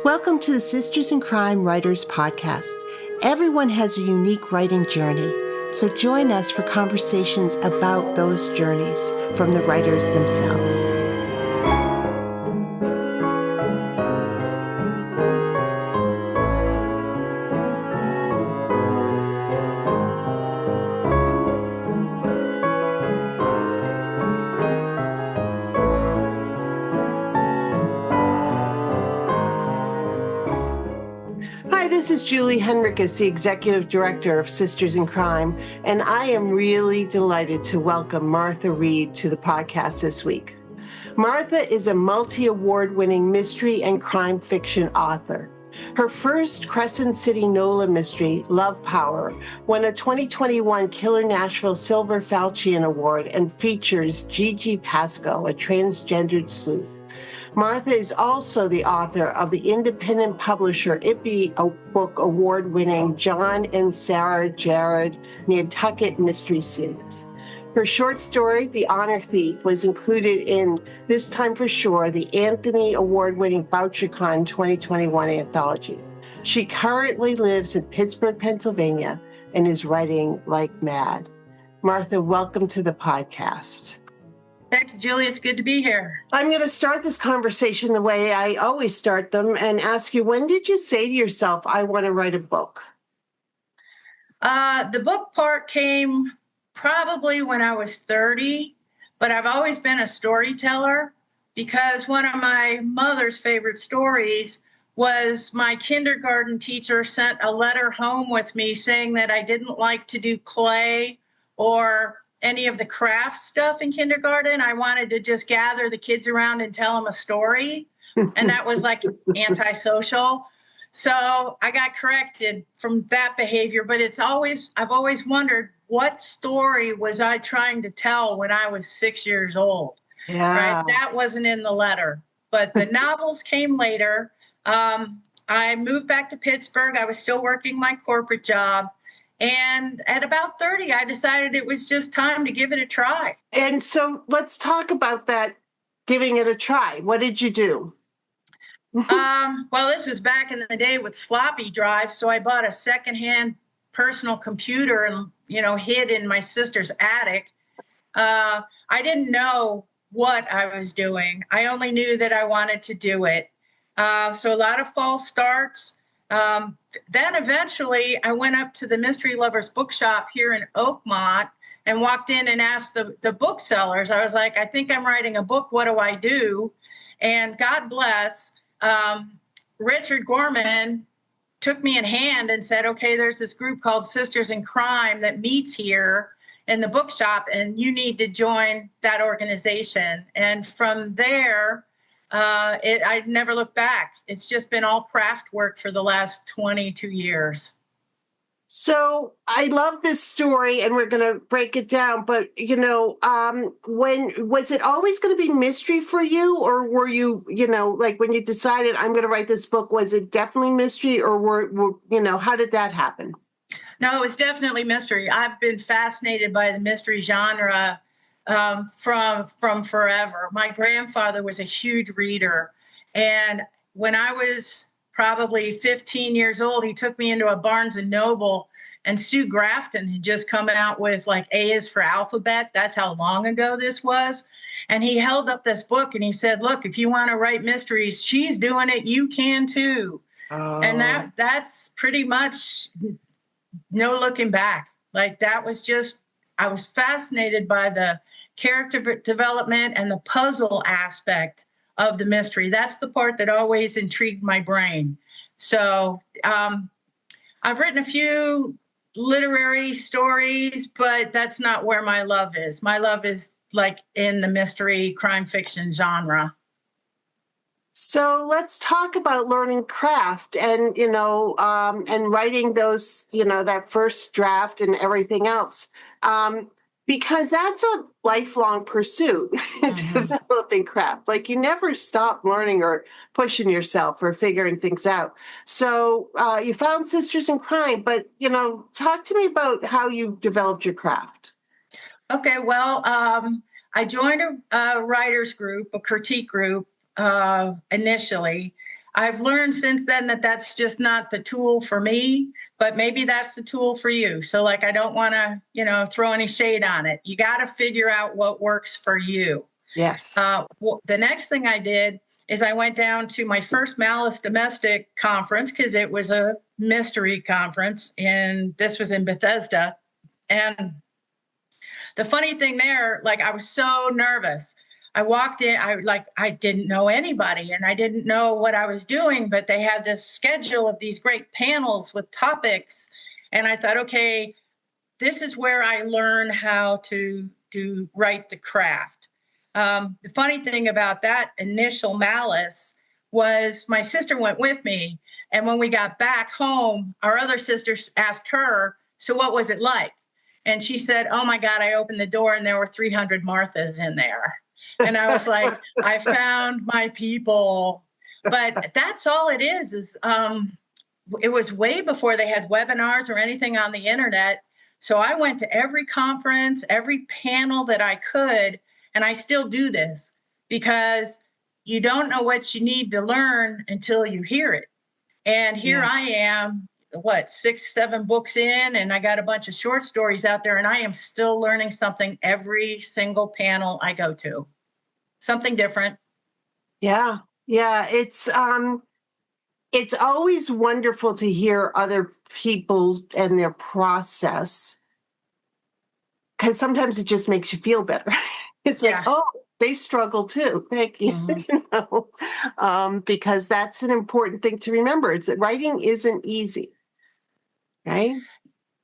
Welcome to the Sisters in Crime Writers Podcast. Everyone has a unique writing journey, so join us for conversations about those journeys from the writers themselves. This is Julie Henricus, the Executive Director of Sisters in Crime, and I am really delighted to welcome Martha Reed to the podcast this week. Martha is a multi-award-winning mystery and crime fiction author. Her first Crescent City NOLA Mystery, Love Power, won a 2021 Killer Nashville Silver Falchion Award and features Gigi Pascoe, a transgendered sleuth. Martha is also the author of the independent publisher IPPY book award-winning John and Sarah Jarad Nantucket Mystery Series. Her short story, The Honor Thief, was included in This Time for Sure, the Anthony Award-winning Bouchercon 2021 anthology. She currently lives in Pittsburgh, Pennsylvania, and is writing like mad. Martha, welcome to the podcast. Thank you, Julie. It's good to be here. I'm going to start this conversation the way I always start them and ask you, when did you say to yourself, I want to write a book? The book part came probably when I was 30, but I've always been a storyteller because one of my mother's favorite stories was my kindergarten teacher sent a letter home with me saying that I didn't like to do clay or any of the craft stuff in kindergarten. I wanted to just gather the kids around and tell them a story. And that was like antisocial. So I got corrected from that behavior, but I've always wondered, what story was I trying to tell when I was 6 years old? Yeah. Right? That wasn't in the letter, but the novels came later. I moved back to Pittsburgh. I was still working my corporate job. And at about 30, I decided it was just time to give it a try. And so let's talk about that, giving it a try. What did you do? Well, this was back in the day with floppy drives. So I bought a secondhand personal computer and, hid in my sister's attic. I didn't know what I was doing. I only knew that I wanted to do it. So a lot of false starts. Then eventually I went up to the Mystery Lovers bookshop here in Oakmont and walked in and asked the booksellers. I was like, I think I'm writing a book. What do I do? And God bless, Richard Gorman took me in hand and said, okay, there's this group called Sisters in Crime that meets here in the bookshop, and you need to join that organization. And from there, I never looked back. It's just been all craft work for the last 22 years. So I love this story, and we're going to break it down. But, when was it always going to be mystery for you? Or were you, like when you decided I'm going to write this book, was it definitely mystery, or how did that happen? No, it was definitely mystery. I've been fascinated by the mystery genre from forever. My grandfather was a huge reader. And when I was probably 15 years old, he took me into a Barnes and Noble, and Sue Grafton had just come out with like A is for Alphabet. That's how long ago this was. And he held up this book and he said, look, if you want to write mysteries, she's doing it. You can too. Oh. And that's pretty much no looking back. Like that was just, I was fascinated by the character development and the puzzle aspect of the mystery. That's the part that always intrigued my brain. So I've written a few literary stories, but that's not where my love is. My love is like in the mystery crime fiction genre. So let's talk about learning craft and, and writing those, that first draft and everything else. Because that's a lifelong pursuit, developing craft. Like you never stop learning or pushing yourself or figuring things out. So you found Sisters in Crime, but, talk to me about how you developed your craft. Okay, well, I joined a writer's group, a critique group, initially. I've learned since then that that's just not the tool for me, but maybe that's the tool for you. So like, I don't want to, throw any shade on it. You got to figure out what works for you. Yes. The next thing I did is I went down to my first Malice Domestic conference because it was a mystery conference, and this was in Bethesda. And the funny thing there, like, I was so nervous. I walked in, I didn't know anybody and I didn't know what I was doing, but they had this schedule of these great panels with topics. And I thought, okay, this is where I learn how to write the craft. The funny thing about that initial Malice was my sister went with me. And when we got back home, our other sisters asked her, so what was it like? And she said, oh my God, I opened the door and there were 300 Marthas in there. And I was like, I found my people. But that's all it is it was way before they had webinars or anything on the internet. So I went to every conference, every panel that I could, and I still do this because you don't know what you need to learn until you hear it. And here I am, 6, 7 books in, and I got a bunch of short stories out there, and I am still learning something every single panel I go to. Something different. Yeah. It's always wonderful to hear other people and their process, because sometimes it just makes you feel better. It's like, oh, they struggle too. Thank you. Mm-hmm. Because that's an important thing to remember. It's that writing isn't easy, right?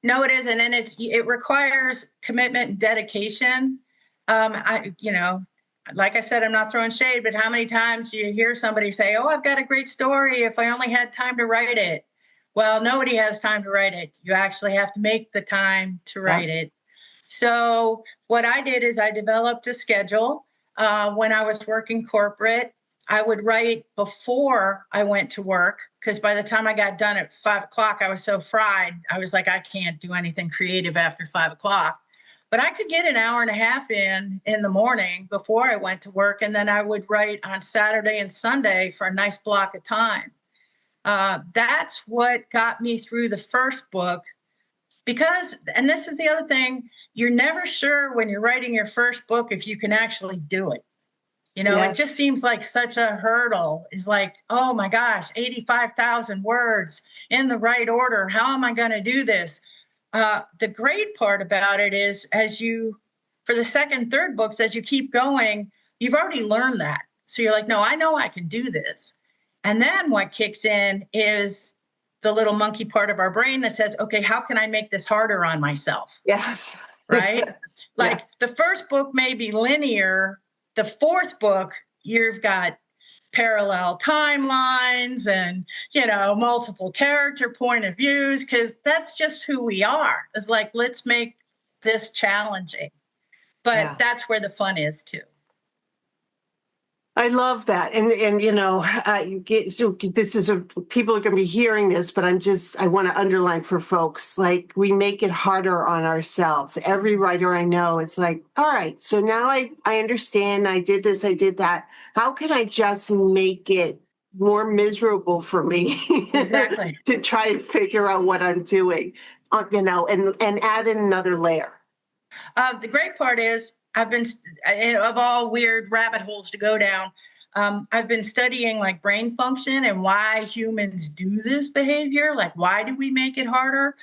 No, it isn't, and it requires commitment and dedication. Like I said, I'm not throwing shade, but how many times do you hear somebody say, oh, I've got a great story if I only had time to write it? Well, nobody has time to write it. You actually have to make the time to write it. So what I did is I developed a schedule. When I was working corporate, I would write before I went to work, because by the time I got done at 5 o'clock, I was so fried. I was like, I can't do anything creative after 5 o'clock. But I could get an hour and a half in the morning before I went to work. And then I would write on Saturday and Sunday for a nice block of time. That's what got me through the first book. Because, and this is the other thing, you're never sure when you're writing your first book if you can actually do it. It just seems like such a hurdle. It's like, oh my gosh, 85,000 words in the right order. How am I going to do this? The great part about it is for the second, third books, as you keep going, you've already learned that. So you're like, no, I know I can do this. And then what kicks in is the little monkey part of our brain that says, okay, how can I make this harder on myself? Yes. Right? The first book may be linear. The fourth book, you've got parallel timelines and, multiple character point of views, because that's just who we are. It's like, let's make this challenging. But that's where the fun is too. I love that. And people are going to be hearing this, but I want to underline for folks, like, we make it harder on ourselves. Every writer I know is like, all right, so now I understand, I did this, I did that. How can I just make it more miserable for me? Exactly. To try to figure out what I'm doing, and add in another layer. The great part is I've been, of all weird rabbit holes to go down, I've been studying like brain function and why humans do this behavior. Like, why do we make it harder?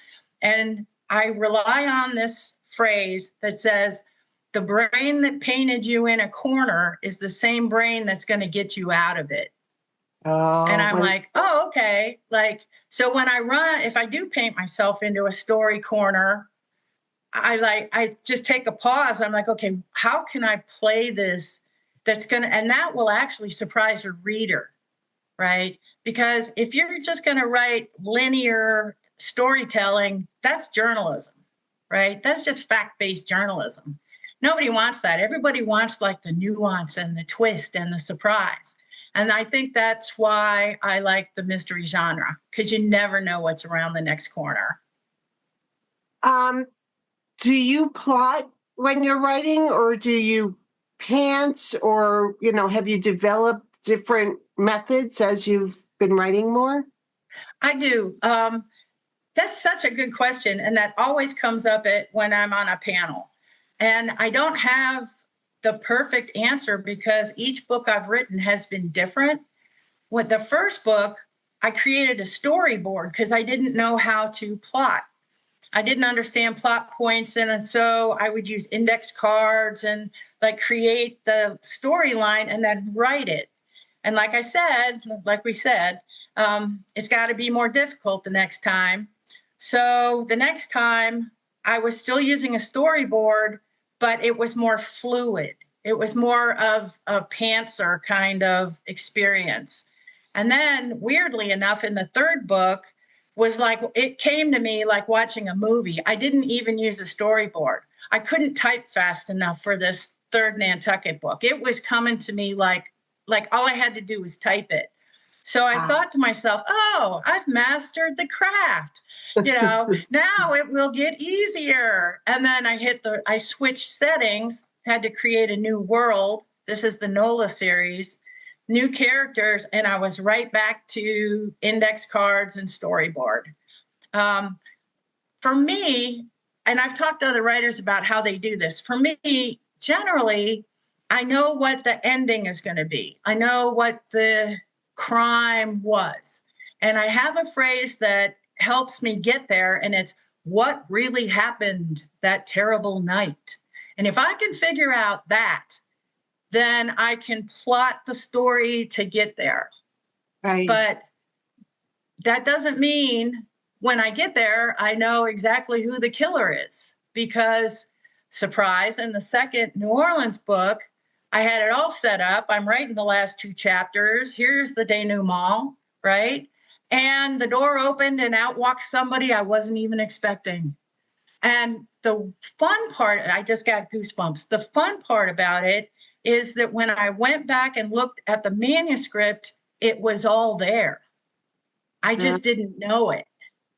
And I rely on this phrase that says, the brain that painted you in a corner is the same brain that's going to get you out of it. Oh, and I'm like, oh, okay. Like, so when if I do paint myself into a story corner, I just take a pause. I'm like, okay, how can I play this and that will actually surprise your reader, right? Because if you're just going to write linear storytelling, that's journalism, right? That's just fact-based journalism. Nobody wants that. Everybody wants like the nuance and the twist and the surprise. And I think that's why I like the mystery genre, because you never know what's around the next corner. Do you plot when you're writing, or do you pants, or, have you developed different methods as you've been writing more? I do. That's such a good question. And that always comes up when I'm on a panel. And I don't have the perfect answer because each book I've written has been different. With the first book, I created a storyboard because I didn't know how to plot. I didn't understand plot points. And so I would use index cards and like create the storyline and then write it. And like we said, it's got to be more difficult the next time. So the next time I was still using a storyboard, but it was more fluid. It was more of a pantser kind of experience. And then weirdly enough, in the third book was like, it came to me like watching a movie. I didn't even use a storyboard. I couldn't type fast enough for this third Nantucket book. It was coming to me like all I had to do was type it. So I thought to myself, oh, I've mastered the craft. Now it will get easier. And then I switched settings, had to create a new world. This is the NOLA series, new characters, and I was right back to index cards and storyboard. For me, and I've talked to other writers about how they do this. For me, generally, I know what the ending is going to be. I know what the crime was. And I have a phrase that helps me get there, and it's what really happened that terrible night. And if I can figure out that, then I can plot the story to get there. Right. But that doesn't mean when I get there, I know exactly who the killer is, because surprise, in the second New Orleans book, I had it all set up. I'm writing the last 2 chapters. Here's the denouement, right? And the door opened and out walked somebody I wasn't even expecting. And the fun part, I just got goosebumps. The fun part about it is that when I went back and looked at the manuscript, it was all there. I just didn't know it.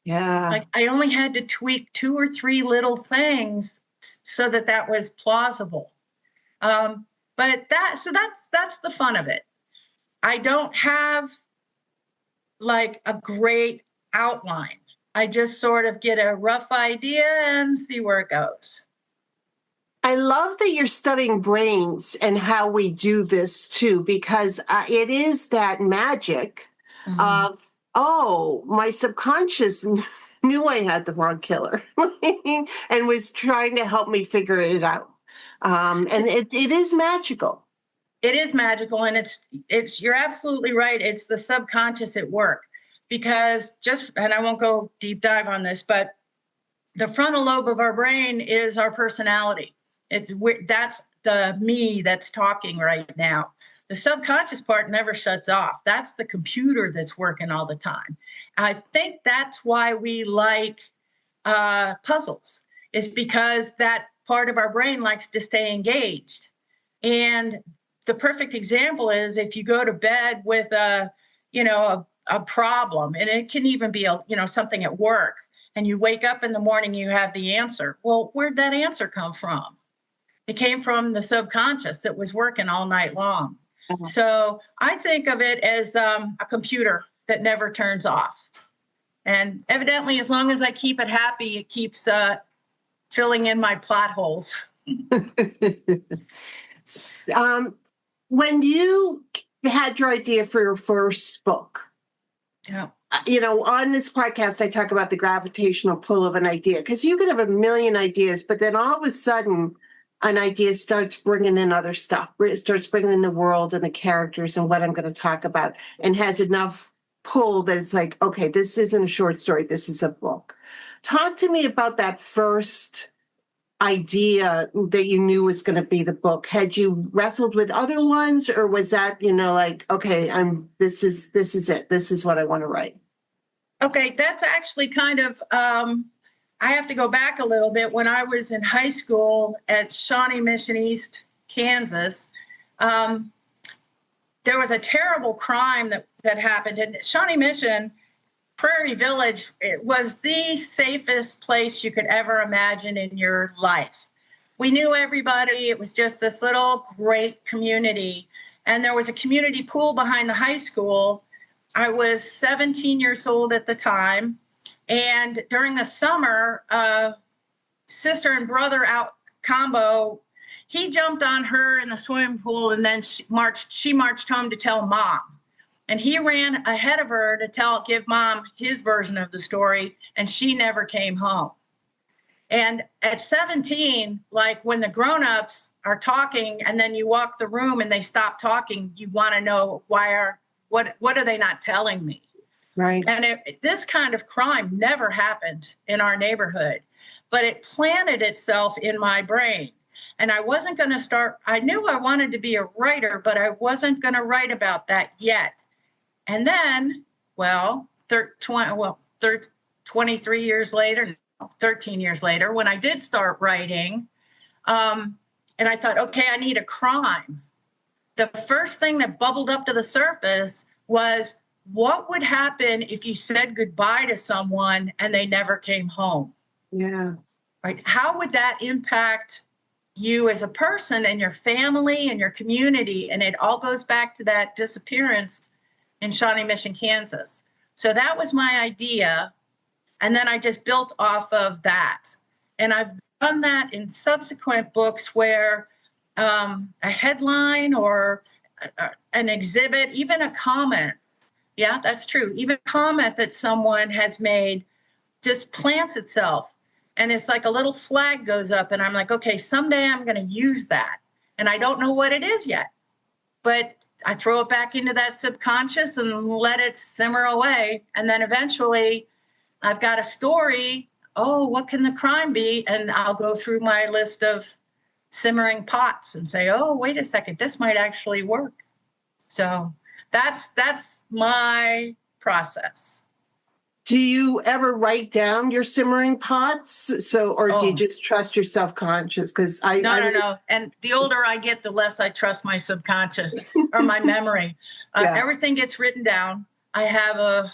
Yeah. Like I only had to tweak 2 or 3 little things so that was plausible. But that's the fun of it. I don't have like a great outline. I just sort of get a rough idea and see where it goes. I love that you're studying brains and how we do this too, because it is that magic of, oh, my subconscious knew I had the wrong killer and was trying to help me figure it out. And it is magical. It is magical, and it's you're absolutely right. It's the subconscious at work, because and I won't go deep dive on this, but the frontal lobe of our brain is our personality. That's the me that's talking right now. The subconscious part never shuts off. That's the computer that's working all the time. I think that's why we like puzzles, is because that part of our brain likes to stay engaged. And the perfect example is if you go to bed with a problem, and it can even be something at work, and you wake up in the morning, you have the answer. Well, where'd that answer come from? It came from the subconscious that was working all night long. Uh-huh. So I think of it as a computer that never turns off. And evidently, as long as I keep it happy, it keeps filling in my plot holes. When you had your idea for your first book, on this podcast, I talk about the gravitational pull of an idea, because you could have a million ideas, but then all of a sudden, an idea starts bringing in other stuff. It starts bringing in the world and the characters and what I'm going to talk about, and has enough pull that it's like, okay, this isn't a short story. This is a book. Talk to me about that first idea that you knew was going to be the book. Had you wrestled with other ones, or was that, like, okay, this is it. This is what I want to write. Okay, that's actually kind of, I have to go back a little bit. When I was in high school at Shawnee Mission East, Kansas, there was a terrible crime that happened in Shawnee Mission. Prairie Village, it was the safest place you could ever imagine in your life. We knew everybody. It was just this little great community. And there was a community pool behind the high school. I was 17 years old at the time. And during the summer, sister and brother out combo, he jumped on her in the swimming pool, and then she marched home to tell mom. And he ran ahead of her to give mom his version of the story, and she never came home. And at 17, like when the grown-ups are talking and then you walk the room and they stop talking, you want to know what are they not telling me? Right. And this kind of crime never happened in our neighborhood, but it planted itself in my brain. And I wasn't going to start, I knew I wanted to be a writer, but I wasn't going to write about that yet. And then, 23 years later, 13 years later, when I did start writing, and I thought, okay, I need a crime. The first thing that bubbled up to the surface was, what would happen if you said goodbye to someone and they never came home? Yeah. Right? How would that impact you as a person and your family and your community? And it all goes back to that disappearance in Shawnee Mission, Kansas. So that was my idea. And then I just built off of that. And I've done that in subsequent books where a headline or an exhibit, even a comment. Yeah, that's true. Even a comment that someone has made just plants itself. And it's like a little flag goes up, and I'm like, okay, someday I'm going to use that. And I don't know what it is yet, but I throw it back into that subconscious and let it simmer away. And then eventually I've got a story. Oh, what can the crime be? And I'll go through my list of simmering pots and say, oh, wait a second, this might actually work. So that's my process. Do you ever write down your simmering pots? Or do you just trust your self-conscious? Because No. And the older I get, the less I trust my subconscious or my memory. Yeah. Everything gets written down. I have a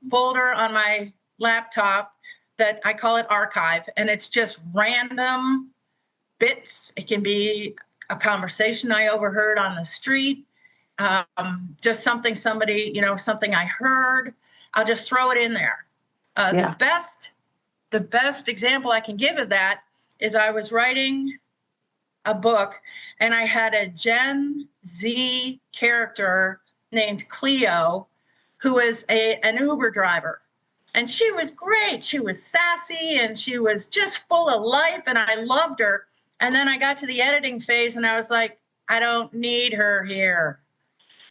folder on my laptop that I call it archive, and it's just random bits. It can be a conversation I overheard on the street, just something something I heard. I'll just throw it in there. The best example I can give of that is I was writing a book, and I had a Gen Z character named Cleo, who was an Uber driver. And she was great. She was sassy, and she was just full of life, and I loved her. And then I got to the editing phase, and I was like, I don't need her here.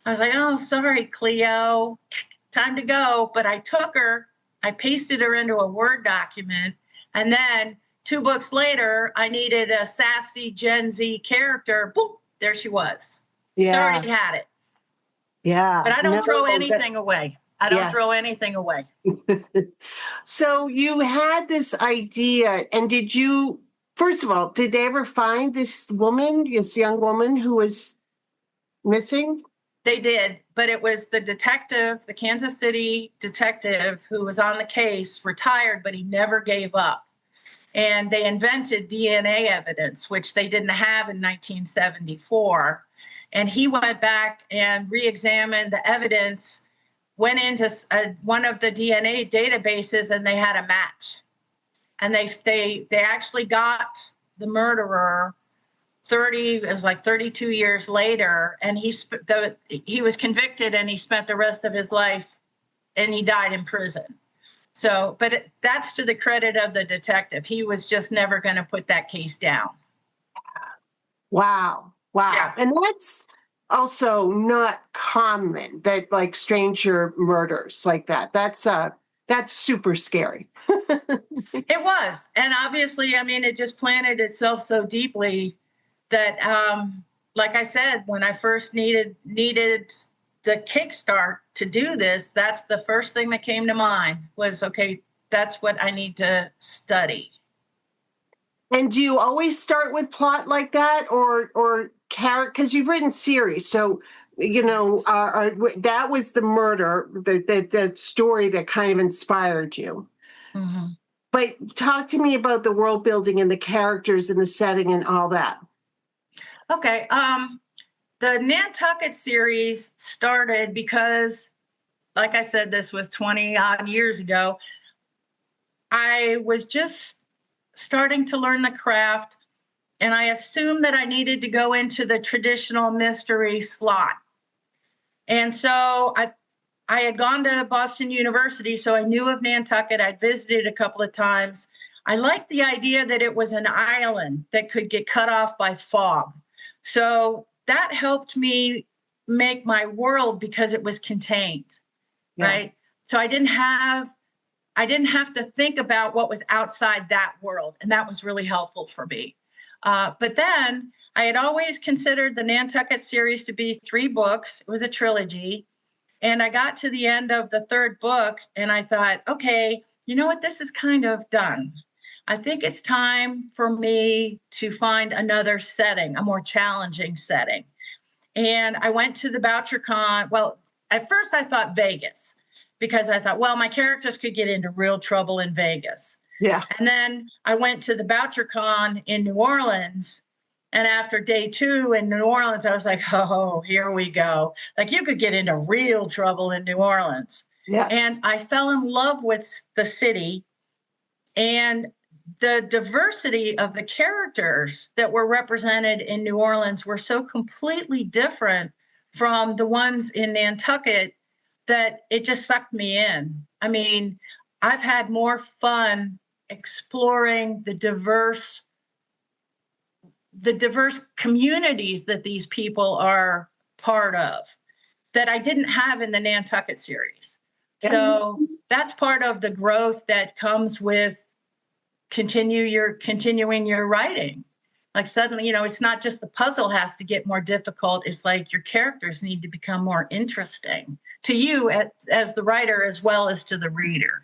I was like, oh, sorry, Cleo, time to go. But I took her, I pasted her into a Word document, and then 2 books later, I needed a sassy Gen Z character. Boom, there she was. Yeah. She already had it. Yeah. But I don't throw anything away. I don't throw anything away. So you had this idea, and first of all, did they ever find this young woman who was missing? They did, but it was the detective, the Kansas City detective who was on the case, retired, but he never gave up. And they invented DNA evidence, which they didn't have in 1974. And he went back and re-examined the evidence, went into one of the DNA databases, and they had a match. And they actually got the murderer 32 years later, and he was convicted, and he spent the rest of his life, and he died in prison. So, but that's to the credit of the detective. He was just never going to put that case down. Wow. Yeah. And that's also not common, that like stranger murders like that. That's super scary. It was. And obviously, I mean, it just planted itself so deeply that, like I said, when I first needed the kickstart to do this, that's the first thing that came to mind was, okay, that's what I need to study. And do you always start with plot like that, or character? Because you've written series, so that was the murder, the story that kind of inspired you. Mm-hmm. But talk to me about the world building and the characters and the setting and all that. Okay. The Nantucket series started because like I said, this was 20 odd years ago. I was just starting to learn the craft, and I assumed that I needed to go into the traditional mystery slot. And so I had gone to Boston University, so I knew of Nantucket. I'd visited a couple of times. I liked the idea that it was an island that could get cut off by fog. So that helped me make my world because it was contained, right? So I didn't have to think about what was outside that world, and that was really helpful for me. But then I had always considered the Nantucket series to be 3 books. It was a trilogy. And I got to the end of the 3rd book and I thought, okay, you know what? This is kind of done. I think it's time for me to find another setting, a more challenging setting. And I went to the Bouchercon. Well, at first I thought Vegas, because I thought, well, my characters could get into real trouble in Vegas. Yeah. And then I went to the Bouchercon in New Orleans. And after day 2 in New Orleans, I was like, oh, here we go. Like, you could get into real trouble in New Orleans. Yes. And I fell in love with the city and the diversity of the characters that were represented in New Orleans were so completely different from the ones in Nantucket that it just sucked me in. I mean, I've had more fun exploring the diverse communities that these people are part of that I didn't have in the Nantucket series. So that's part of the growth that comes with continuing your writing. Like, suddenly, it's not just the puzzle has to get more difficult. It's like your characters need to become more interesting to you as the writer, as well as to the reader.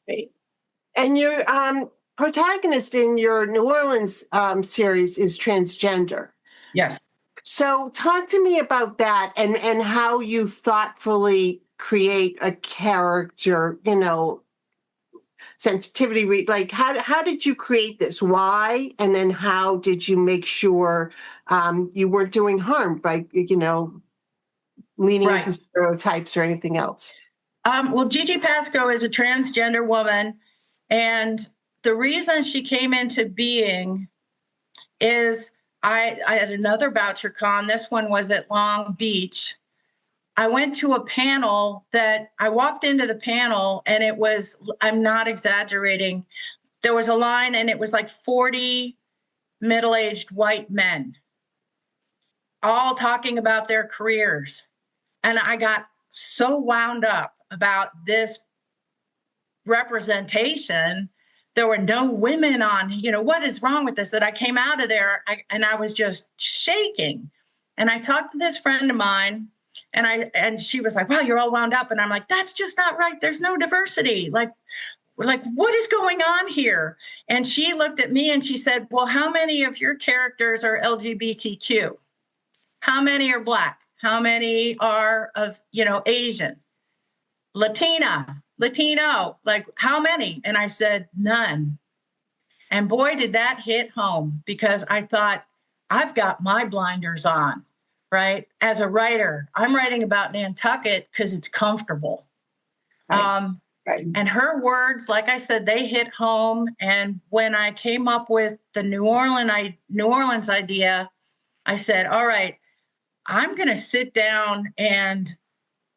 Right. And your protagonist in your New Orleans series is transgender. Yes. So talk to me about that and how you thoughtfully create a character, sensitivity. Like, how did you create this? Why? And then how did you make sure you weren't doing harm by, leaning into stereotypes or anything else? Well, Gigi Pascoe is a transgender woman. And the reason she came into being is I had another Bouchercon. This one was at Long Beach. I went to a panel that I walked into the panel and it was, I'm not exaggerating, there was a line and it was like 40 middle-aged white men all talking about their careers. And I got so wound up about this representation. There were no women on, what is wrong with this? That I came out of there and I was just shaking. And I talked to this friend of mine and she was like, wow, you're all wound up. And I'm like, that's just not right. There's no diversity. Like, what is going on here? And she looked at me and she said, well, how many of your characters are LGBTQ? How many are Black? How many are of, Asian, Latino, like how many? And I said, none. And boy, did that hit home, because I thought, I've got my blinders on, right? As a writer, I'm writing about Nantucket because it's comfortable. Right. And her words, like I said, they hit home. And when I came up with the New Orleans idea, I said, all right, I'm going to sit down and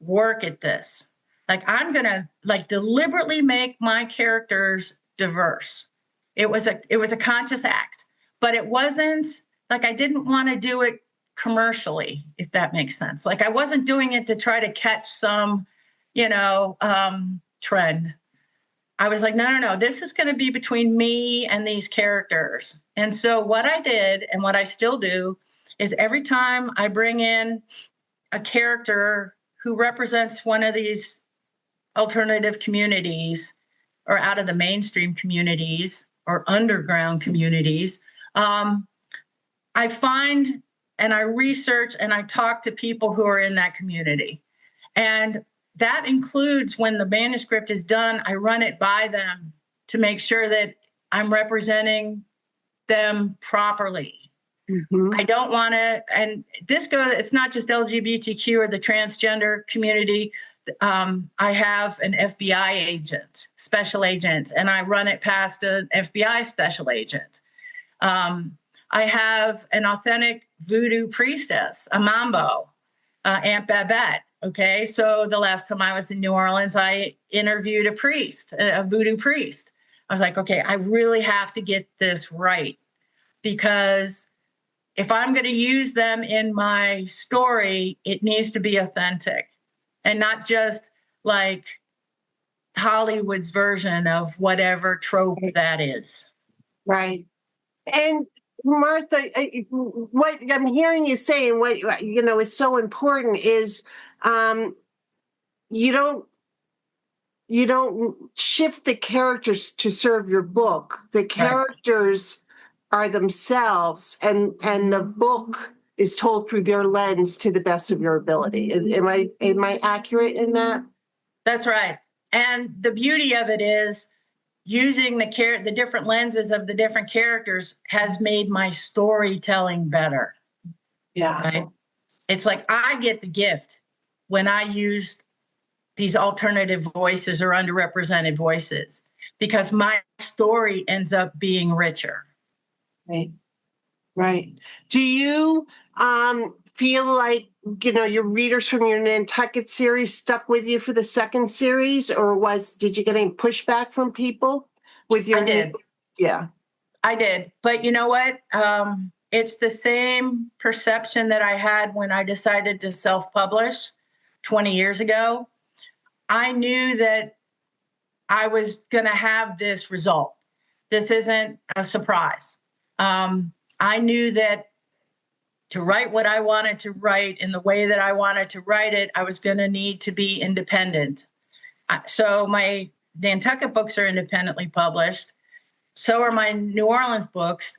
work at this. Like, I'm going to deliberately make my characters diverse. It was a conscious act, but it wasn't like I didn't want to do it commercially, if that makes sense. Like, I wasn't doing it to try to catch some, trend. I was like, no, this is going to be between me and these characters. And so what I did, and what I still do, is every time I bring in a character who represents one of these alternative communities, or out of the mainstream communities or underground communities, I find and I research and I talk to people who are in that community. And that includes, when the manuscript is done, I run it by them to make sure that I'm representing them properly. Mm-hmm. I don't want to, and it's not just LGBTQ or the transgender community. I have an FBI agent, special agent, and I run it past an FBI special agent. I have an authentic voodoo priestess, a mambo, Aunt Babette. Okay, so the last time I was in New Orleans, I interviewed a priest, a voodoo priest. I was like, okay, I really have to get this right, because if I'm going to use them in my story, it needs to be authentic and not just like Hollywood's version of whatever trope that is. Right. And Martha, what I'm hearing you say, and what is so important is you don't shift the characters to serve your book. The characters are themselves, and the book is told through their lens to the best of your ability. Am I accurate in that? That's right. And the beauty of it is using the different lenses of the different characters has made my storytelling better. Yeah. Right? It's like I get the gift when I use these alternative voices or underrepresented voices, because my story ends up being richer. Right. Right. Do you feel like, your readers from your Nantucket series stuck with you for the second series, or did you get any pushback from people with your? I did. Yeah. I did. But you know what? It's the same perception that I had when I decided to self-publish 20 years ago. I knew that I was going to have this result. This isn't a surprise. I knew that to write what I wanted to write in the way that I wanted to write it, I was going to need to be independent. So my Nantucket books are independently published. So are my New Orleans books.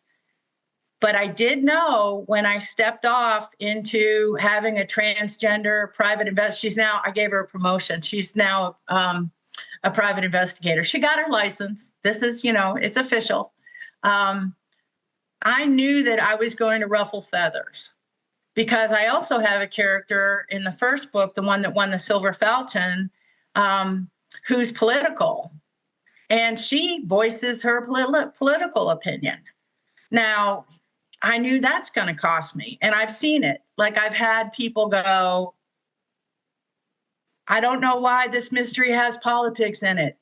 But I did know when I stepped off into having a transgender private I gave her a promotion. She's now a private investigator. She got her license. This is, it's official. I knew that I was going to ruffle feathers, because I also have a character in the first book, the one that won the Silver Falchion, who's political. And she voices her political opinion. Now, I knew that's going to cost me, and I've seen it. Like, I've had people go, I don't know why this mystery has politics in it.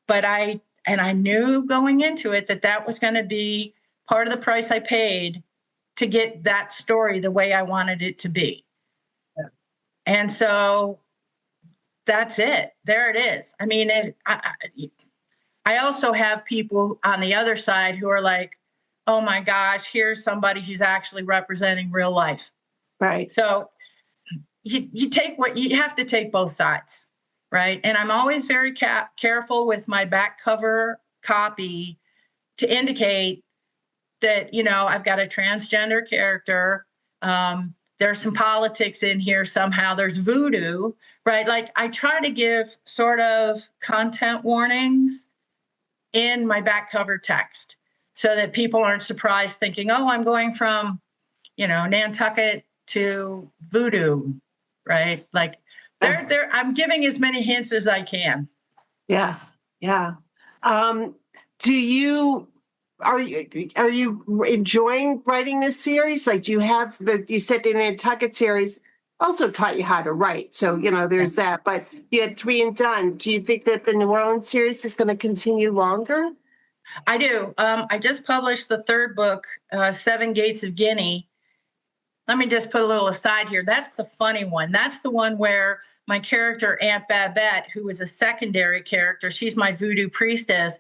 But I knew going into it that was going to be part of the price I paid to get that story the way I wanted it to be. Yeah. And so that's it. There it is. I mean, I also have people on the other side who are like, oh my gosh, here's somebody who's actually representing real life. Right. So you have to take both sides. Right. And I'm always very careful with my back cover copy to indicate that, I've got a transgender character. There's some politics in here somehow. There's voodoo, right? Like, I try to give sort of content warnings in my back cover text so that people aren't surprised thinking, oh, I'm going from, Nantucket to voodoo, right? Like, I'm giving as many hints as I can. Yeah. Yeah. Are you enjoying writing this series? Like, do you have you said the Nantucket series also taught you how to write. So, there's that, but you had 3 and done. Do you think that the New Orleans series is going to continue longer? I do. I just published the 3rd book, 7 Gates of Guinea. Let me just put a little aside here. That's the funny one. That's the one where my character, Aunt Babette, who is a secondary character, she's my voodoo priestess.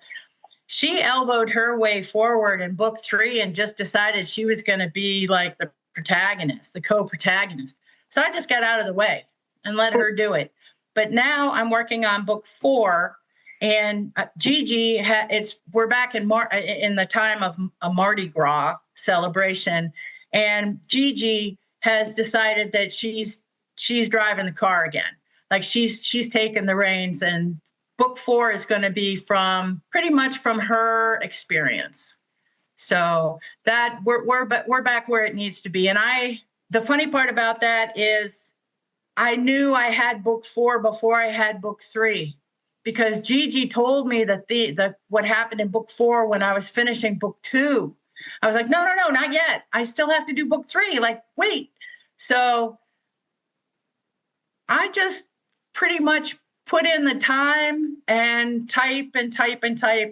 She elbowed her way forward in book 3 and just decided she was going to be like the protagonist, the co-protagonist. So I just got out of the way and let her do it. But now I'm working on book 4, and Gigi, we're back in the time of a Mardi Gras celebration. And Gigi has decided that she's driving the car again. Like, she's taken the reins, and book 4 is going to be pretty much from her experience. So that we're back where it needs to be. And the funny part about that is I knew I had book 4 before I had book 3, because Gigi told me that what happened in book 4 when I was finishing book 2. I was like, no, not yet. I still have to do book 3. Like, wait. So I just pretty much put in the time and type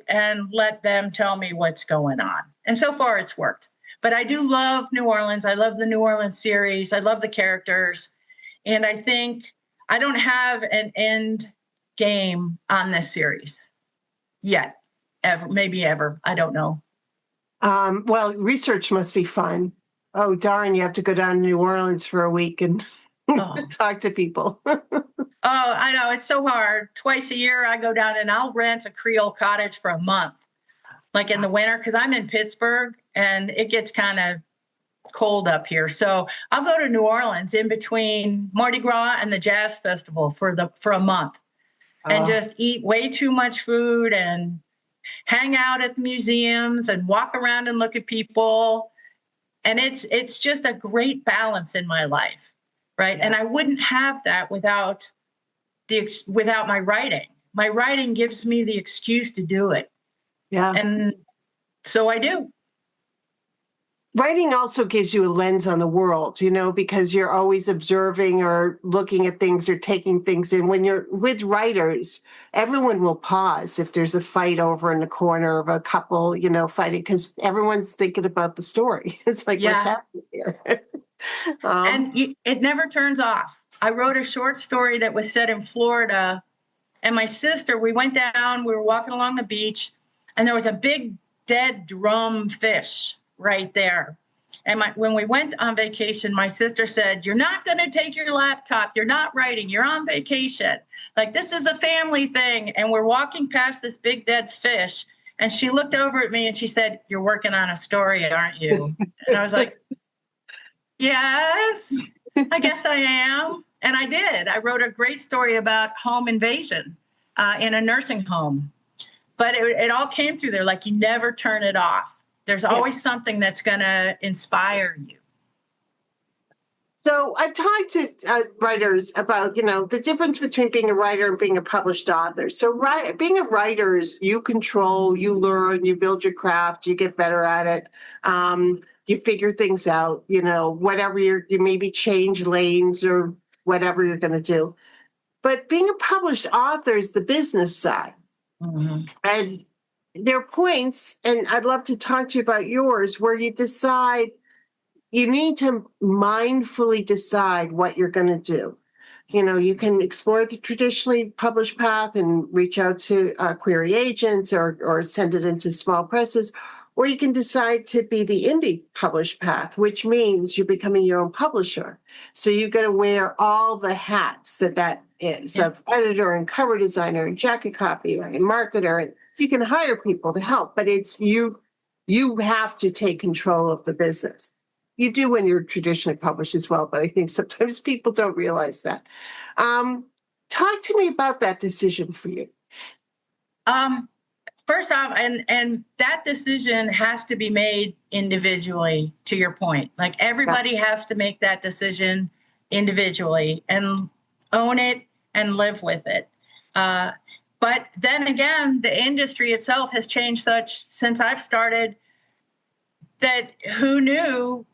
and let them tell me what's going on. And so far it's worked. But I do love New Orleans. I love the New Orleans series. I love the characters. And I think I don't have an end game on this series yet. Maybe ever. I don't know. Well, research must be fun. Oh, darn, you have to go down to New Orleans for a week and talk to people. Oh, I know. It's so hard. Twice a year, I go down and I'll rent a Creole cottage for a month, like in the winter, because I'm in Pittsburgh and it gets kind of cold up here. So I'll go to New Orleans in between Mardi Gras and the Jazz Festival for a month and just eat way too much food and hang out at the museums and walk around and look at people. And it's just a great balance in my life, right? And I wouldn't have that without my writing. My writing gives me the excuse to do it. Yeah. And so I do. Writing also gives you a lens on the world, because you're always observing or looking at things or taking things in. When you're with writers, everyone will pause if there's a fight over in the corner of a couple, fighting, because everyone's thinking about the story. It's like, what's happening here? And it never turns off. I wrote a short story that was set in Florida, and my sister, we went down, we were walking along the beach, and there was a big dead drum fish right there. And when we went on vacation, my sister said, "You're not going to take your laptop. You're not writing. You're on vacation. Like, this is a family thing." And we're walking past this big dead fish. And she looked over at me and she said, "You're working on a story, aren't you?" And I was like, "Yes, I guess I am." And I did. I wrote a great story about home invasion in a nursing home. But it all came through there. Like, you never turn it off. There's always something that's going to inspire you. So I've talked to writers about, the difference between being a writer and being a published author. So being a writer is you control, you learn, you build your craft, you get better at it. You figure things out, whatever you maybe change lanes or whatever you're going to do. But being a published author is the business side. Mm-hmm. And there are points, and I'd love to talk to you about yours, where you decide you need to mindfully decide what you're going to do. You can explore the traditionally published path and reach out to query agents or send it into small presses, or you can decide to be the indie published path, which means you're becoming your own publisher. So you've got to wear all the hats that is, of editor and cover designer and jacket copy and marketer, and you can hire people to help, but it's you have to take control of the business. You do when you're traditionally published as well, but I think sometimes people don't realize that. Talk to me about that decision for you. First off, and that decision has to be made individually, to your point. Like, everybody has to make that decision individually and own it and live with it. But then again, the industry itself has changed such since I've started that who knew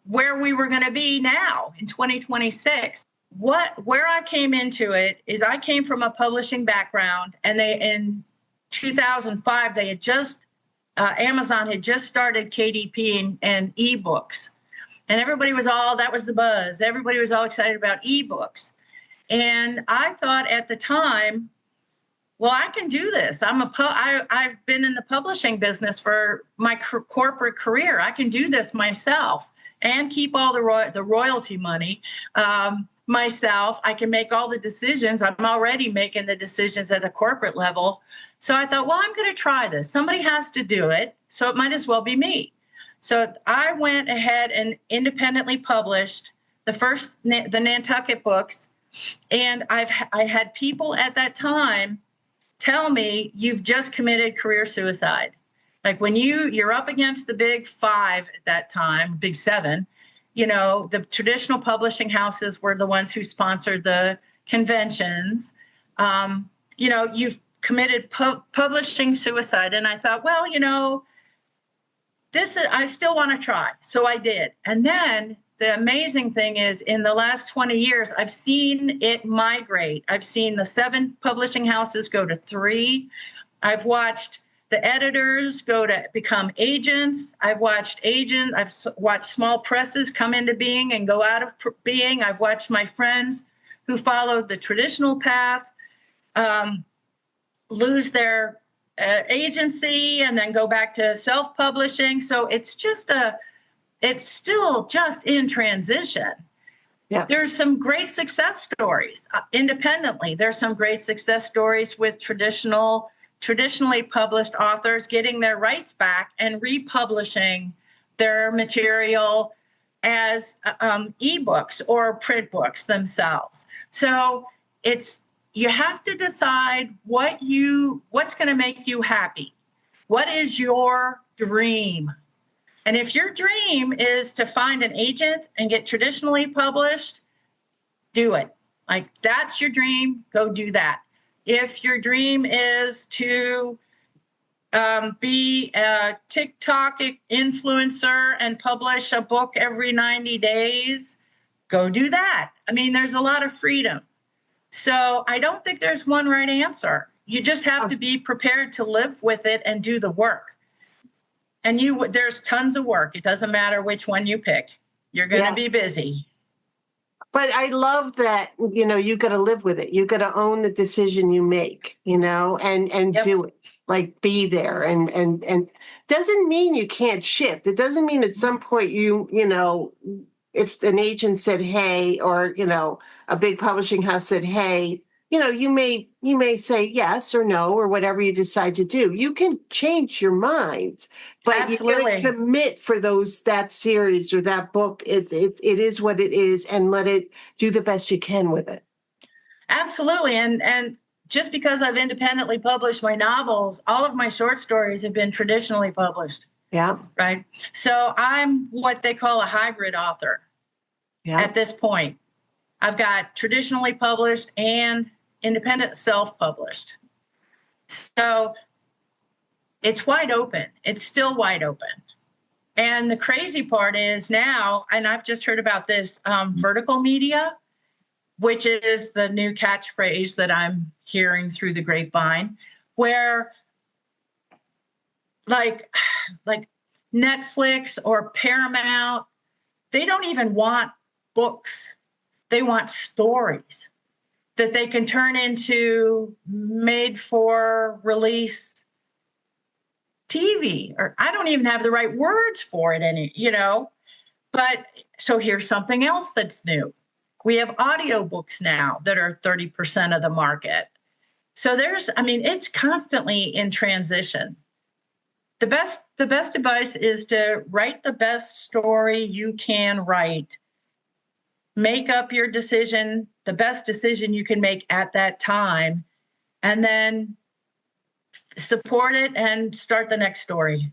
where we were going to be now in 2026. Where I came into it is I came from a publishing background, and in 2005, they had Amazon had just started KDP and ebooks. And everybody was that was the buzz. Everybody was all excited about ebooks. And I thought at the time, well, I can do this. I've been in the publishing business for my corporate career. I can do this myself and keep all the royalty money myself. I can make all the decisions. I'm already making the decisions at a corporate level. So I thought, well, I'm going to try this. Somebody has to do it, so it might as well be me. So I went ahead and independently published the Nantucket books, and I had people at that time tell me, "You've just committed career suicide." Like, when you're up against the big 5 at that time, big 7, the traditional publishing houses were the ones who sponsored the conventions. You've committed publishing suicide. And I thought, well, I still want to try. So I did. And then the amazing thing is, in the last 20 years, I've seen it migrate. I've seen the 7 publishing houses go to 3. I've watched the editors go to become agents. I've watched small presses come into being and go out of being. I've watched my friends who followed the traditional path lose their agency and then go back to self-publishing. So it's still just in transition. Yeah. There's some great success stories independently. There's some great success stories with traditionally published authors getting their rights back and republishing their material as ebooks or print books themselves. So you have to decide what's going to make you happy. What is your dream? And if your dream is to find an agent and get traditionally published, do it. Like, that's your dream, go do that. If your dream is to be a TikTok influencer and publish a book every 90 days, go do that. I mean, there's a lot of freedom. So I don't think there's one right answer. You just have to be prepared to live with it and do the work. And there's tons of work. It doesn't matter which one you pick. You're going to be busy. But I love that, you got to live with it. You got to own the decision you make, and Yep. do it. Like, be there and doesn't mean you can't shift. It doesn't mean at some point if an agent said, hey, or, a big publishing house said, hey, you may say yes or no, or whatever you decide to do. You can change your mind, but Absolutely. you got to commit for that series or that book. It is what it is, and let it do the best you can with it. Absolutely. And just because I've independently published my novels, all of my short stories have been traditionally published. Yeah. Right. So I'm what they call a hybrid author. Yeah. At this point, I've got traditionally published and independent self-published. So it's wide open. It's still wide open. And the crazy part is now, and I've just heard about this vertical media, which is the new catchphrase that I'm hearing through the grapevine, where like Netflix or Paramount, they don't even want books. They want stories that they can turn into made-for-release TV, or I don't even have the right words for it, But so here's something else that's new. We have audiobooks now that are 30% of the market. So it's constantly in transition. The best advice is to write the best story you can write. Make up your decision, the best decision you can make at that time, and then support it and start the next story.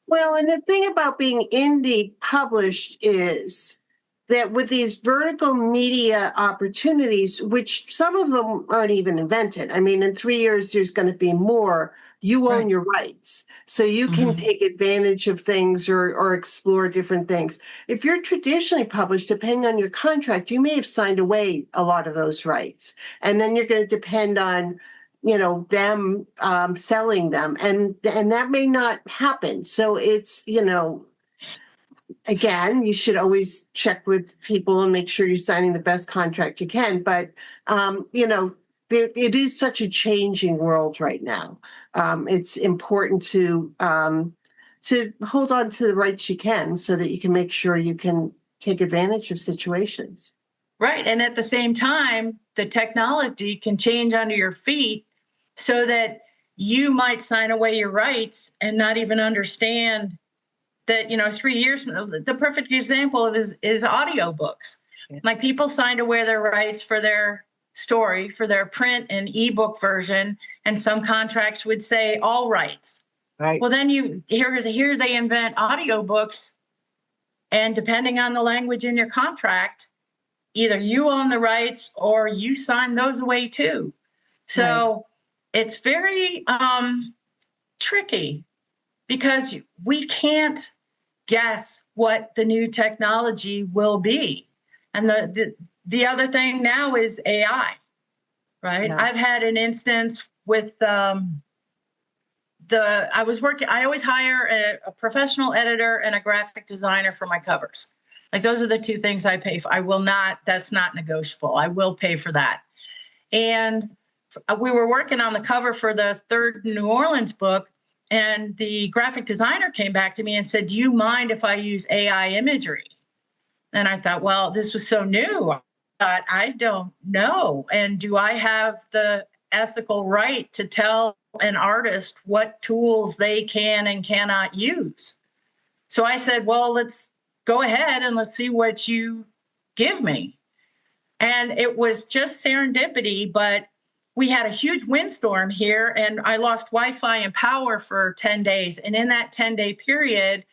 Well, and the thing about being indie published is that with these vertical media opportunities, which some of them aren't even invented. I mean, in 3 years, there's going to be more. You own your rights. So you can take advantage of things or explore different things. If you're traditionally published, depending on your contract, you may have signed away a lot of those rights. And then you're going to depend on them selling them, and that may not happen. So it's, again, you should always check with people and make sure you're signing the best contract you can. But, it is such a changing world right now. It's important to hold on to the rights you can so that you can make sure you can take advantage of situations. Right. And at the same time, the technology can change under your feet so that you might sign away your rights and not even understand that, 3 years, the perfect example is audiobooks. Yeah. Like, people signed away their rights for their story, for their print and ebook version, and some contracts would say all rights. Right. Well, then here they invent audiobooks And depending on the language in your contract, either you own the rights or you sign those away too. So it's very tricky because we can't guess what the new technology will be. And the other thing now is AI, right? Yeah. I've had an instance with I always hire a professional editor and a graphic designer for my covers. Like those are the two things I pay for. That's not negotiable. I will pay for that. And we were working on the cover for the third New Orleans book, and the graphic designer came back to me and said, "Do you mind if I use AI imagery?" And I thought, well, this was so new. I don't know. And do I have the ethical right to tell an artist what tools they can and cannot use? So I said, well, let's go ahead and let's see what you give me. And it was just serendipity, but we had a huge windstorm here and I lost Wi-Fi and power for 10 days. And in that 10-day period,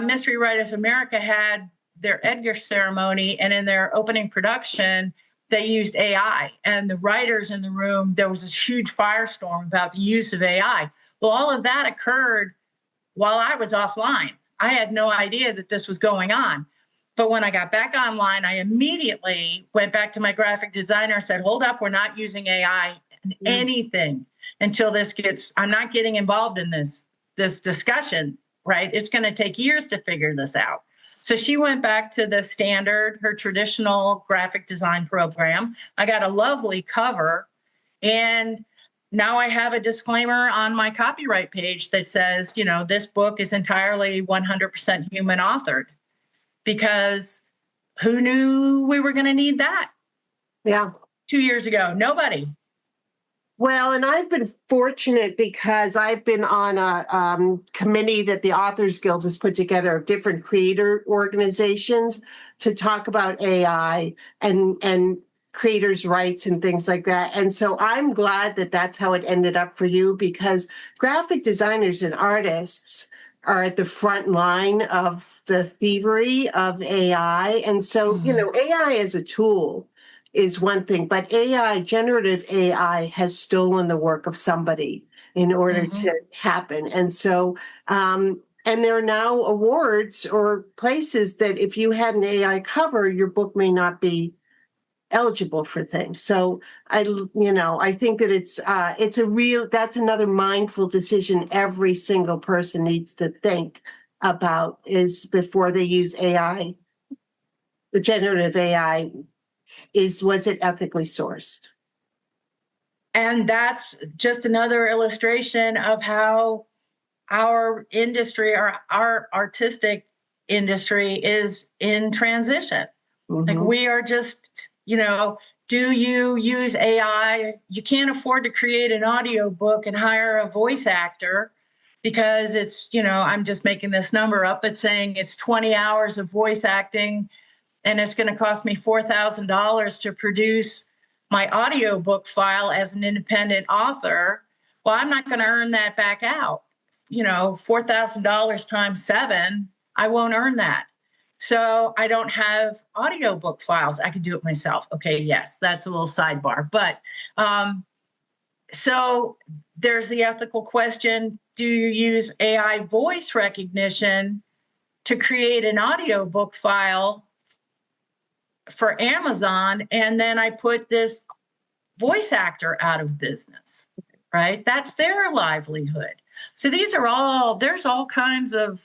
Mystery Writers America had their Edgar ceremony, and in their opening production, they used AI. And the writers in the room, there was this huge firestorm about the use of AI. Well, all of that occurred while I was offline. I had no idea that this was going on. But when I got back online, I immediately went back to my graphic designer and said, hold up, we're not using AI in anything until I'm not getting involved in this discussion, right? It's going to take years to figure this out. So she went back to the standard, her traditional graphic design program. I got a lovely cover. And now I have a disclaimer on my copyright page that says, this book is entirely 100% human authored, because who knew we were going to need that? Yeah. 2 years ago, nobody. Well, and I've been fortunate because I've been on a committee that the Authors Guild has put together of different creator organizations to talk about AI and creators' rights and things like that. And so I'm glad that that's how it ended up for you, because graphic designers and artists are at the front line of the thievery of AI. And so, AI as a tool is one thing, but generative AI has stolen the work of somebody in order to happen. And so, and there are now awards or places that if you had an AI cover, your book may not be eligible for things. So I think that that's another mindful decision every single person needs to think about is before they use AI, the generative AI, was it ethically sourced? And that's just another illustration of how our industry, our artistic industry, is in transition. Like we are just, do you use AI? You can't afford to create an audio book and hire a voice actor because it's, I'm just making this number up, but saying it's 20 hours of voice acting and it's going to cost me $4,000 to produce my audiobook file as an independent author. Well, I'm not going to earn that back out. $4,000 times 7, I won't earn that. So I don't have audiobook files. I could do it myself. Okay, yes, that's a little sidebar. But so there's the ethical question. Do you use AI voice recognition to create an audiobook file for Amazon, and then I put this voice actor out of business, right? That's their livelihood. So there's all kinds of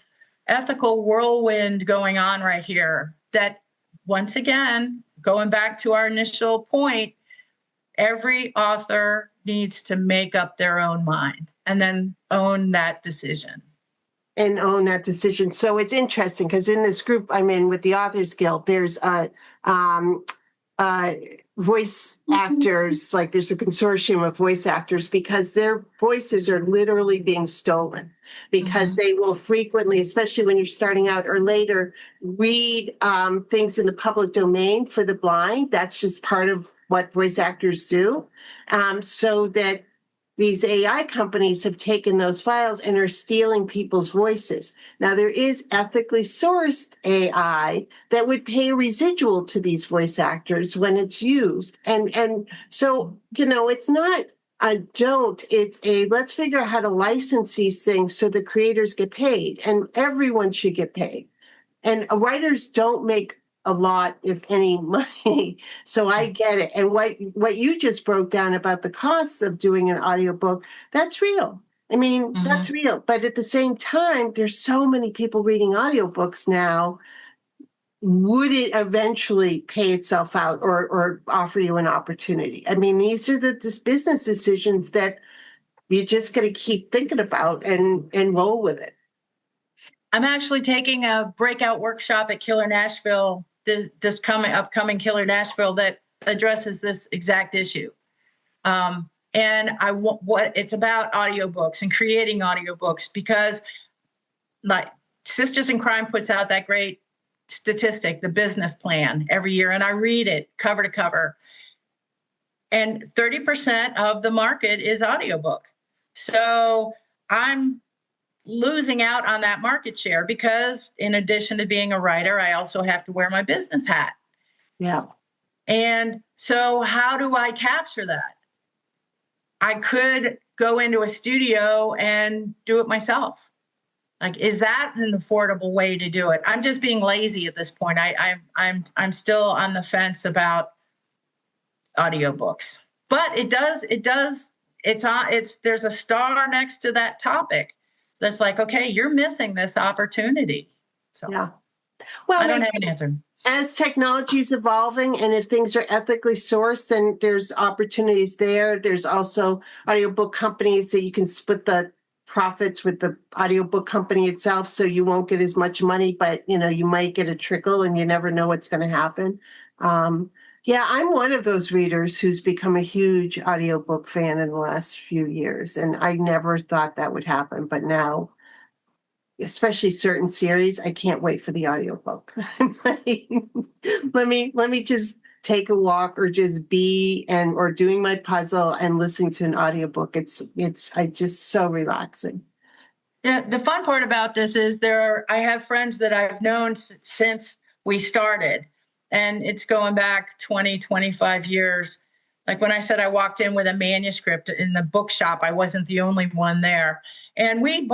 ethical whirlwind going on right here that, once again, going back to our initial point, every author needs to make up their own mind and then own that decision. So it's interesting because in this group I'm in with the Authors Guild, there's voice actors, like there's a consortium of voice actors because their voices are literally being stolen because they will frequently, especially when you're starting out or later, read things in the public domain for the blind. That's just part of what voice actors do. So that these AI companies have taken those files and are stealing people's voices. Now, there is ethically sourced AI that would pay a residual to these voice actors when it's used. And so, it's not it's a let's figure out how to license these things so the creators get paid, and everyone should get paid. And writers don't make a lot, if any, money. So I get it. And what you just broke down about the costs of doing an audiobook, that's real. I mean, that's real. But at the same time, there's so many people reading audiobooks now. Would it eventually pay itself out or offer you an opportunity? I mean, these are this business decisions that you just got to keep thinking about and roll with it. I'm actually taking a breakout workshop at Killer Nashville, this upcoming Killer Nashville, that addresses this exact issue. And it's about audiobooks and creating audiobooks, because like Sisters in Crime puts out that great statistic, the business plan, every year, and I read it cover to cover. And 30% of the market is audiobook. So I'm losing out on that market share because, in addition to being a writer, I also have to wear my business hat. Yeah. And so how do I capture that? I could go into a studio and do it myself. Like, is that an affordable way to do it? I'm just being lazy at this point. I'm still on the fence about audiobooks. But there's a star next to that topic that's like, okay, you're missing this opportunity. So yeah. Well, I don't have an answer. As technology is evolving, and if things are ethically sourced, then there's opportunities there. There's also audiobook companies that you can split the profits with the audiobook company itself, so you won't get as much money, but you might get a trickle, and you never know what's going to happen. Yeah, I'm one of those readers who's become a huge audiobook fan in the last few years, and I never thought that would happen, but now, especially certain series, I can't wait for the audiobook. let me just take a walk or just or doing my puzzle and listening to an audiobook. It's just so relaxing. Yeah, the fun part about this is I have friends that I've known since we started, and it's going back 20, 25 years. Like when I said I walked in with a manuscript in the bookshop, I wasn't the only one there. And we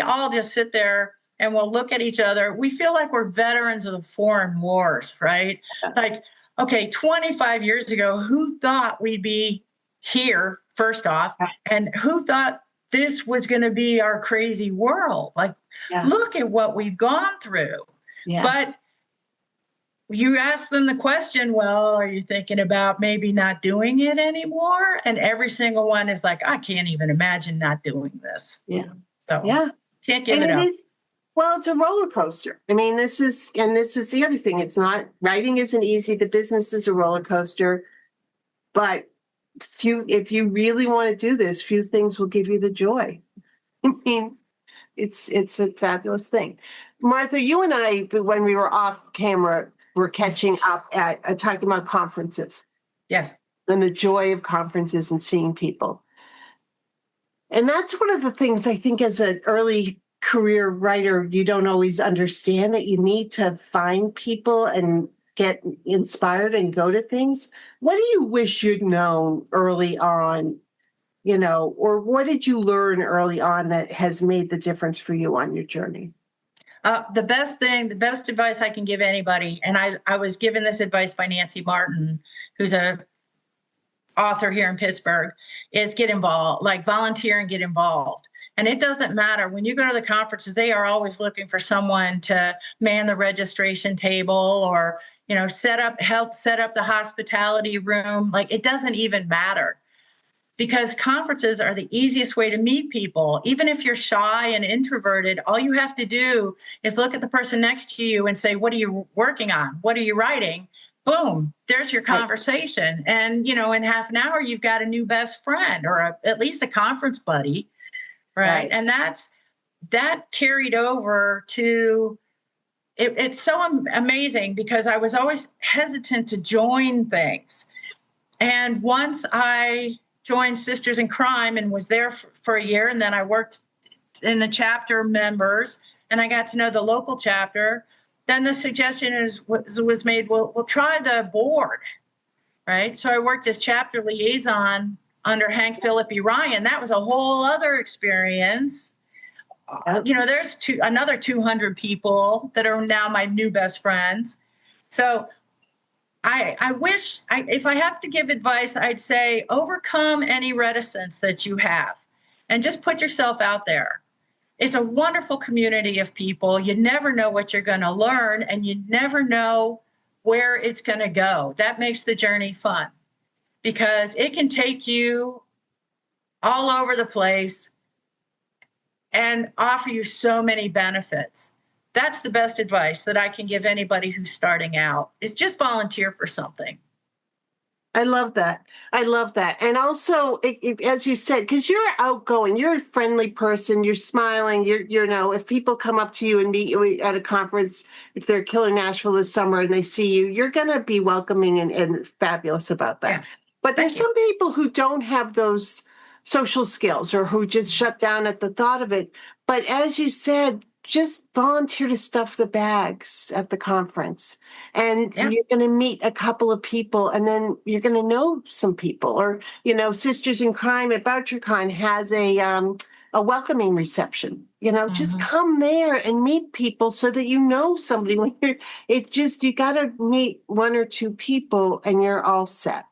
all just sit there and we'll look at each other. We feel like we're veterans of the foreign wars, right? Like, okay, 25 years ago, who thought we'd be here, first off, and who thought this was going to be our crazy world? Like, look at what we've gone through. Yes. But you ask them the question, well, are you thinking about maybe not doing it anymore? And every single one is like, I can't even imagine not doing this. Yeah. So can't give it up. Well, it's a roller coaster. I mean, this is the other thing. It's not, writing isn't easy. The business is a roller coaster. But if you really want to do this, few things will give you the joy. I mean, it's a fabulous thing. Martha, you and I, when we were off camera, were catching up at talking about conferences. Yes. And the joy of conferences and seeing people. And that's one of the things I think as an early career writer, you don't always understand, that you need to find people and get inspired and go to things. What do you wish you'd known early on, or what did you learn early on that has made the difference for you on your journey? The best advice I can give anybody, and I was given this advice by Nancy Martin, who's a author here in Pittsburgh, is get involved, like volunteer and get involved. And it doesn't matter. When you go to the conferences, they are always looking for someone to man the registration table or, help set up the hospitality room. Like, it doesn't even matter, because conferences are the easiest way to meet people. Even if you're shy and introverted, all you have to do is look at the person next to you and say, what are you working on? What are you writing? Boom, there's your conversation. And, in half an hour, you've got a new best friend, or at least a conference buddy. Right. And that carried over to, it's so amazing, because I was always hesitant to join things. And once I joined Sisters in Crime and was there for a year. And then I worked in the chapter members and I got to know the local chapter. Then the suggestion was made, well, we'll try the board, right? So I worked as chapter liaison under Hank Philippi Ryan. That was a whole other experience. There's another 200 people that are now my new best friends. So I wish, if I have to give advice, I'd say overcome any reticence that you have and just put yourself out there. It's a wonderful community of people. You never know what you're going to learn, and you never know where it's going to go. That makes the journey fun because it can take you all over the place and offer you so many benefits. That's the best advice that I can give anybody who's starting out is just volunteer for something. I love that. I love that. And also, as you said, because you're outgoing, you're a friendly person, you're smiling, if people come up to you and meet you at a conference, if they're Killer Nashville this summer and they see you, you're going to be welcoming and fabulous about that. Yeah. But there's some people who don't have those social skills or who just shut down at the thought of it. But as you said, just volunteer to stuff the bags at the conference and you're going to meet a couple of people and then you're going to know some people or, Sisters in Crime at Bouchercon has a welcoming reception, just come there and meet people so that you know somebody when you got to meet one or two people and you're all set.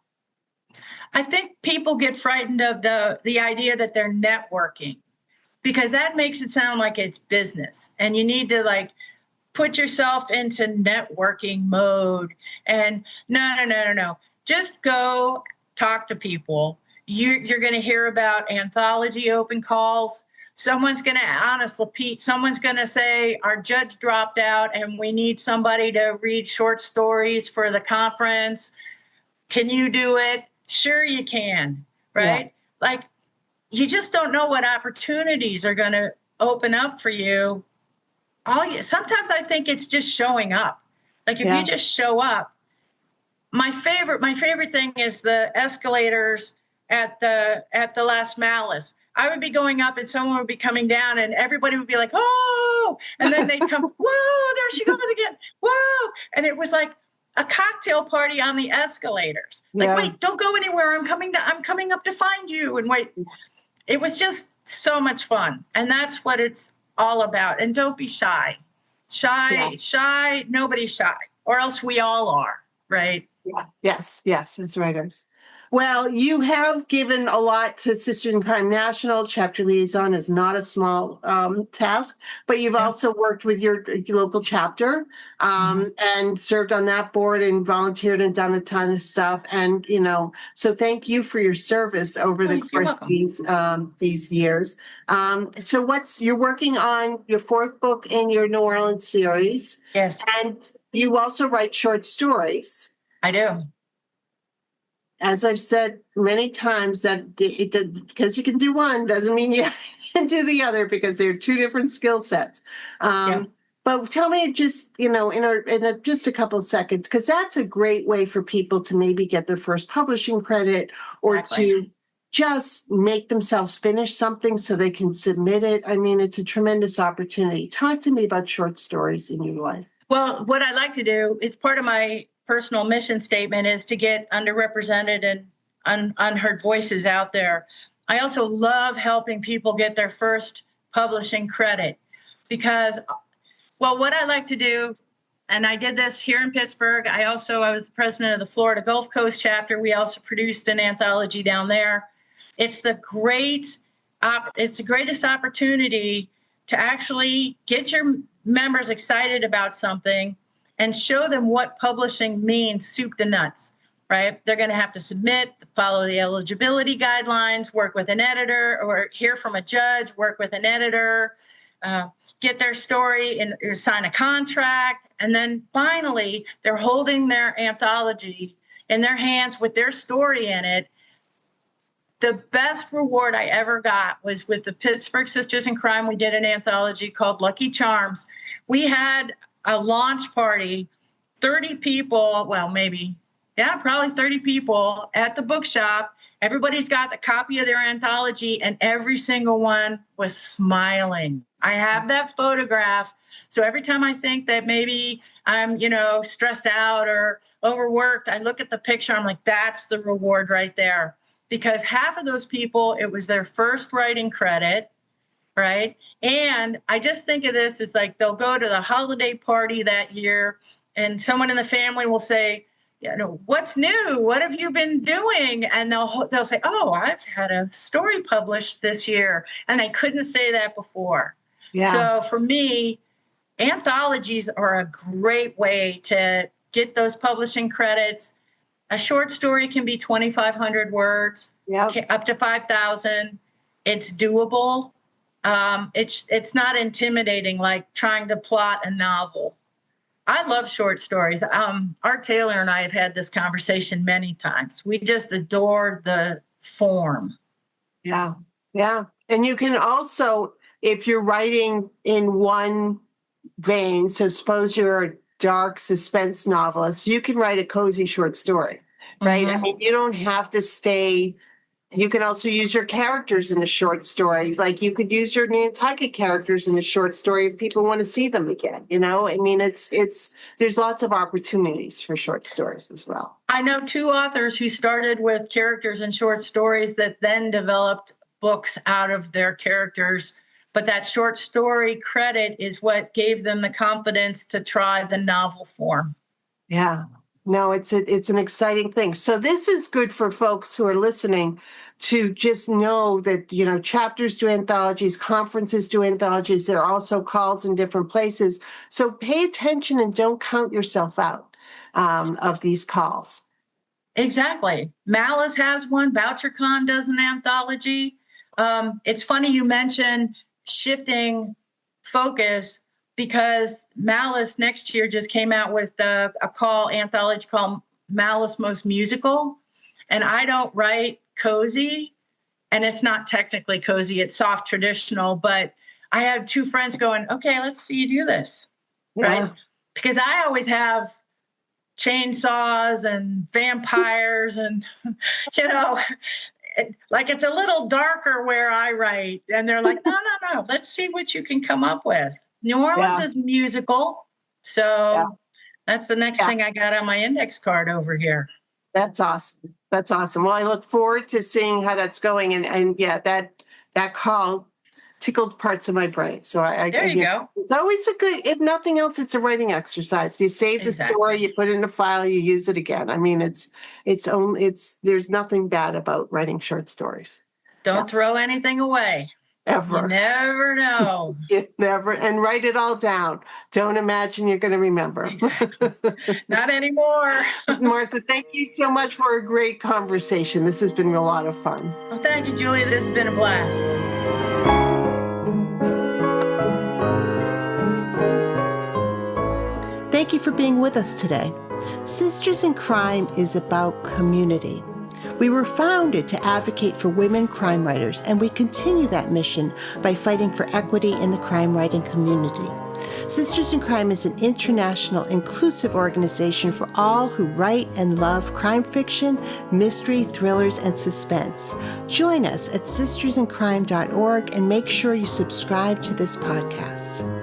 I think people get frightened of the idea that they're networking, because that makes it sound like it's business and you need to put yourself into networking mode. And no. Just go talk to people. You're going to hear about anthology open calls. Someone's going to say, our judge dropped out and we need somebody to read short stories for the conference. Can you do it? Sure you can, right? Yeah. You just don't know what opportunities are going to open up for you. Sometimes I think it's just showing up. If you just show up. My favorite thing is the escalators at the Last Malice. I would be going up and someone would be coming down and everybody would be like, oh, and then they'd come, whoa, there she goes again. Whoa. And it was like a cocktail party on the escalators. Wait, don't go anywhere. I'm coming up to find you. And wait. It was just so much fun. And that's what it's all about. And don't be shy. Nobody's shy. Or else we all are, right? Yeah. Yes, it's writers. Well, you have given a lot to Sisters in Crime National. Chapter liaison is not a small task, but you've also worked with your local chapter and served on that board and volunteered and done a ton of stuff. And, so thank you for your service over the course of these years. So you're working on your fourth book in your New Orleans series. Yes. And you also write short stories. I do. As I've said many times, that because you can do one doesn't mean you can do the other, because they're two different skill sets. But tell me just, in just a couple of seconds, because that's a great way for people to maybe get their first publishing credit or to just make themselves finish something so they can submit it. I mean, it's a tremendous opportunity. Talk to me about short stories in your life. Well, what I like to do, it's part of my personal mission statement, is to get underrepresented and unheard voices out there. I also love helping people get their first publishing credit because, what I like to do, and I did this here in Pittsburgh. I was the president of the Florida Gulf Coast chapter. We also produced an anthology down there. It's the greatest opportunity to actually get your members excited about something and show them what publishing means, soup to nuts, right? They're going to have to submit, follow the eligibility guidelines, work with an editor, or hear from a judge, work with an editor, get their story and sign a contract. And then finally, they're holding their anthology in their hands with their story in it. The best reward I ever got was with the Pittsburgh Sisters in Crime. We did an anthology called Lucky Charms. We had a launch party, 30 people, well, maybe Yeah, probably 30 people at the bookshop. Everybody's got the copy of their anthology, and every single one was smiling. I have that photograph. So every time I think that maybe I'm, stressed out or overworked, I look at the picture. I'm like, that's the reward right there. Because half of those people, it was their first writing credit, right? And I just think of this as like they'll go to the holiday party that year, and someone in the family will say, what's new? What have you been doing? And they'll say, oh, I've had a story published this year. And they couldn't say that before. Yeah. So for me, anthologies are a great way to get those publishing credits. A short story can be 2,500 words, up to 5,000. It's doable. It's not intimidating like trying to plot a novel. I love short stories. Art Taylor and I have had this conversation many times. We just adore the form. Yeah. Yeah. And you can also, if you're writing in one vein, so suppose you're a dark suspense novelist, you can write a cozy short story, right? Mm-hmm. I mean, you don't have to stay. You can also use your characters in a short story. Like you could use your Nantucket characters in a short story if people want to see them again. I mean, there's lots of opportunities for short stories as well. I know 2 authors who started with characters in short stories that then developed books out of their characters. But that short story credit is what gave them the confidence to try the novel form. Yeah. No, it's an exciting thing. So this is good for folks who are listening to just know that, chapters do anthologies, conferences do anthologies. There are also calls in different places. So pay attention and don't count yourself out of these calls. Exactly. Malice has one. Bouchercon does an anthology. It's funny you mentioned shifting focus, because Malice next year just came out with a anthology called Malice Most Musical. And I don't write cozy, and it's not technically cozy, it's soft traditional, but I have 2 friends going, okay, let's see you do this, right? Because I always have chainsaws and vampires and, like it's a little darker where I write. And they're like, no, let's see what you can come up with. New Orleans is musical. So that's the next thing I got on my index card over here. That's awesome. That's awesome. Well, I look forward to seeing how that's going. And that call tickled parts of my brain. So there you go. It's always a good, if nothing else, it's a writing exercise. You save the story, you put it in a file, you use it again. I mean, there's nothing bad about writing short stories. Don't throw anything away. Ever. You never know. And write it all down. Don't imagine you're going to remember. Exactly. Not anymore. Martha, thank you so much for a great conversation. This has been a lot of fun. Well, thank you, Julia. This has been a blast. Thank you for being with us today. Sisters in Crime is about community. We were founded to advocate for women crime writers, and we continue that mission by fighting for equity in the crime writing community. Sisters in Crime is an international, inclusive organization for all who write and love crime fiction, mystery, thrillers, and suspense. Join us at sistersincrime.org and make sure you subscribe to this podcast.